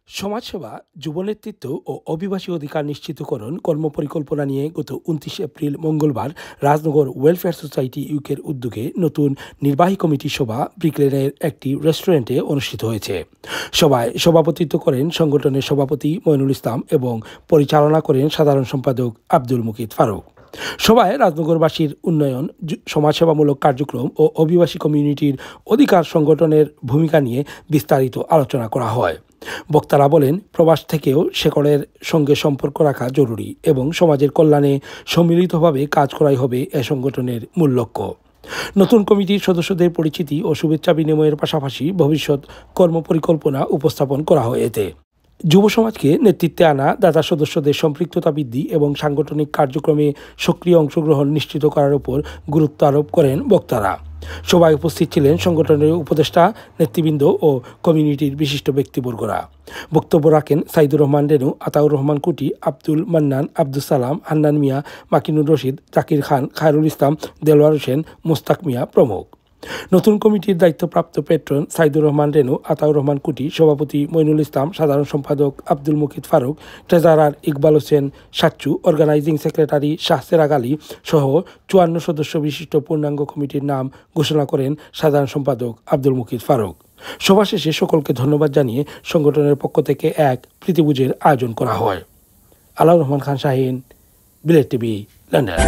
সমাজসেবা, যুবনেতৃত্ব ও অভিবাসী অধিকার নিশ্চিতকরণ কর্মপরিকল্পনা নিয়ে গত ২৯ এপ্রিল মঙ্গলবার রাজনগর ওয়েলফেয়ার সোসাইটি ইউকের উদ্যোগে নতুন নির্বাহী কমিটির সভা ব্রিকলেনের একটি রেস্টুরেন্টে অনুষ্ঠিত হয়েছে। সভায় সভাপতিত্ব করেন সংগঠনের সভাপতি মইনুল ইসলাম এবং পরিচালনা করেন সাধারণ সম্পাদক আব্দুল মুকিত ফারুক। সভায় রাজনগরবাসীর উন্নয়ন, সমাজসেবামূলক কার্যক্রম ও অভিবাসী কমিউনিটির অধিকার সংগঠনের ভূমিকা নিয়ে বিস্তারিত আলোচনা করা হয়। বক্তারা বলেন, প্রবাস থেকেও শেকড়ের সঙ্গে সম্পর্ক রাখা জরুরি এবং সমাজের কল্যাণে সম্মিলিতভাবে কাজ করাই হবে এ সংগঠনের মূল লক্ষ্য। নতুন কমিটির সদস্যদের পরিচিতি ও শুভেচ্ছা বিনিময়ের পাশাপাশি ভবিষ্যৎ কর্মপরিকল্পনা উপস্থাপন করা হয়। এতে যুব সমাজকে নেতৃত্বে আনা, দাতা সদস্যদের সম্পৃক্ততা বৃদ্ধি এবং সাংগঠনিক কার্যক্রমে সক্রিয় অংশগ্রহণ নিশ্চিত করার উপর গুরুত্ব আরোপ করেন বক্তারা। সভায় উপস্থিত ছিলেন সংগঠনের উপদেষ্টা, নেতৃবৃন্দ ও কমিউনিটির বিশিষ্ট ব্যক্তিবর্গরা। বক্তব্য রাখেন সাইদুর রহমান রেনু, আতাউর রহমান কুটি, আব্দুল মান্নান, আব্দুল সালাম, হান্নান মিয়া, মাকিনুর রশিদ, জাকির খান, খায়রুল ইসলাম, দেলোয়ার হোসেন, মোস্তাক মিয়া প্রমুখ। নতুন কমিটির দায়িত্বপ্রাপ্ত পেট্রন সাইদুর রহমান রেনু, আতাউর রহমান কুটি, সভাপতি মইনুল ইসলাম, সাধারণ সম্পাদক Abdul Mukit Faruk, treasurer Iqbal Hossain Sachchu, organising secretary Shahserag Ali সহ ৫৪ সদস্য বিশিষ্ট পূর্ণাঙ্গ কমিটির নাম ঘোষণা করেন সাধারণ সম্পাদক আব্দুল মুকিত ফারুক। সভা শেষে সকলকে ধন্যবাদ জানিয়ে সংগঠনের পক্ষ থেকে এক প্রীতিভোজের আয়োজন করা হয়। আলাউর রহমান খান শাহীন, বিলেত টিভি, লন্ডন।